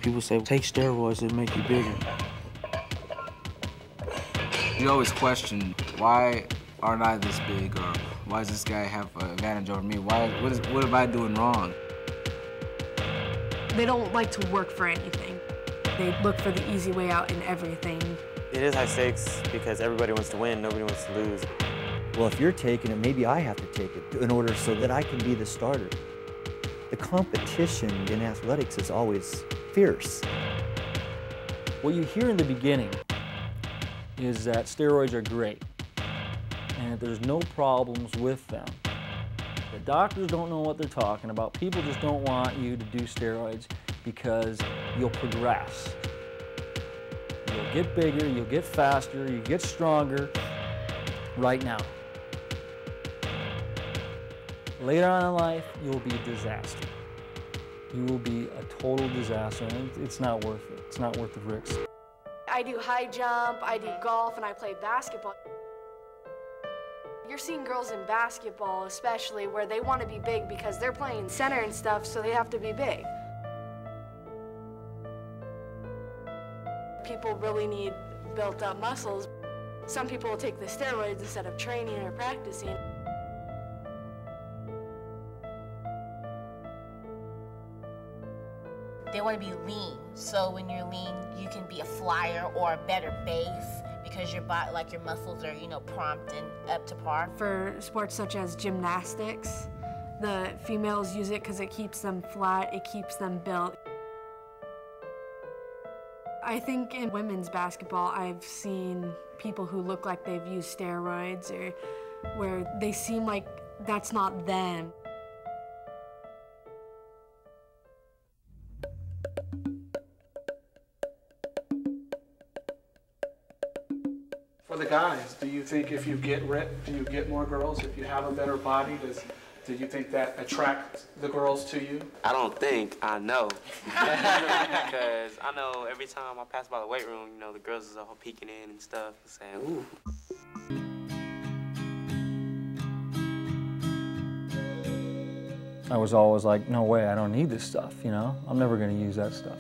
People say, take steroids, it'll make you bigger. You always question, why aren't I this big, or why does this guy have an advantage over me? What am I doing wrong? They don't like to work for anything. They look for the easy way out in everything. It is high stakes because everybody wants to win, nobody wants to lose. Well, if you're taking it, maybe I have to take it in order so that I can be the starter. The competition in athletics is always fierce. What you hear in the beginning is that steroids are great and that there's no problems with them. The doctors don't know what they're talking about. People just don't want you to do steroids because you'll progress. You'll get bigger, you'll get faster, you'll get stronger right now. Later on in life, you'll be a disaster. You will be a total disaster, and it's not worth it. It's not worth the risk. I do high jump, I do golf, and I play basketball. You're seeing girls in basketball especially where they want to be big because they're playing center and stuff, so they have to be big. People really need built up muscles. Some people will take the steroids instead of training or practicing. They want to be lean, so when you're lean, you can be a flyer or a better base because your body, like your muscles are, prompt and up to par. For sports such as gymnastics, the females use it because it keeps them flat, it keeps them built. I think in women's basketball, I've seen people who look like they've used steroids or where they seem like that's not them. For the guys, do you think if you get ripped, do you get more girls? If you have a better body, do you think that attracts the girls to you? I don't think, I know. Because I know every time I pass by the weight room, the girls is all peeking in and stuff and saying, ooh. I was always like, no way, I don't need this stuff, I'm never gonna use that stuff.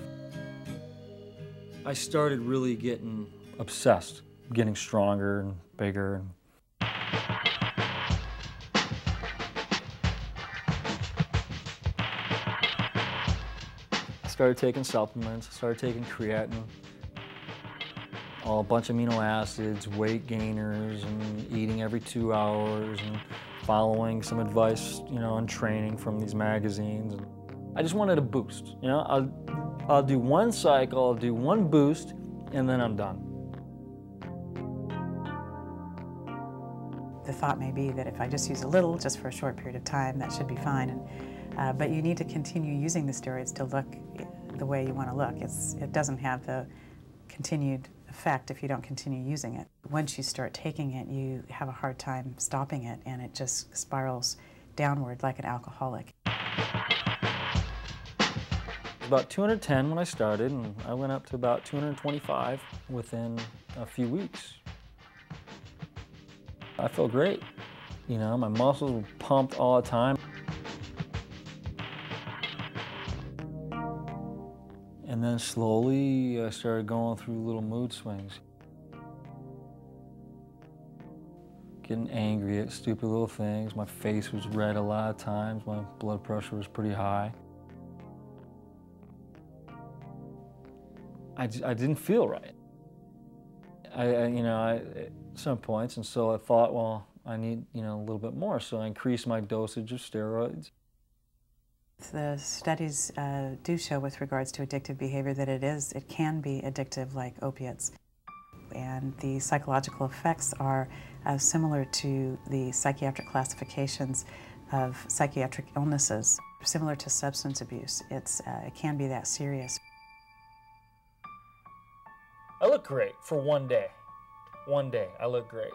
I started really getting obsessed, getting stronger and bigger. I started taking supplements, I started taking creatine, a bunch of amino acids, weight gainers, and eating every 2 hours, and following some advice, on training from these magazines. And I just wanted a boost, I'll do one cycle, I'll do one boost, and then I'm done. The thought may be that if I just use a little, just for a short period of time, that should be fine. But you need to continue using the steroids to look the way you want to look. It doesn't have the continued effect if you don't continue using it. Once you start taking it, you have a hard time stopping it, and it just spirals downward like an alcoholic. I was about 210 when I started, and I went up to about 225 within a few weeks. I felt great. My muscles were pumped all the time. And then slowly, I started going through little mood swings. Getting angry at stupid little things. My face was red a lot of times. My blood pressure was pretty high. I didn't feel right. At some points, and so I thought, well, I need, a little bit more, so I increased my dosage of steroids. The studies do show with regards to addictive behavior that it can be addictive like opiates. And the psychological effects are similar to the psychiatric classifications of psychiatric illnesses, similar to substance abuse. It can be that serious. I look great for one day. One day, I looked great,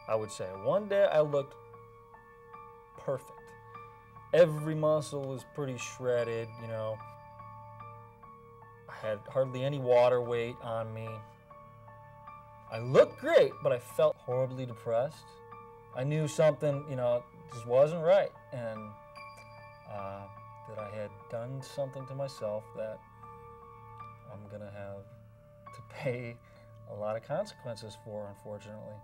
I would say. One day, I looked perfect. Every muscle was pretty shredded, I had hardly any water weight on me. I looked great, but I felt horribly depressed. I knew something, just wasn't right. And that I had done something to myself that I'm gonna have to pay a lot of consequences for, unfortunately.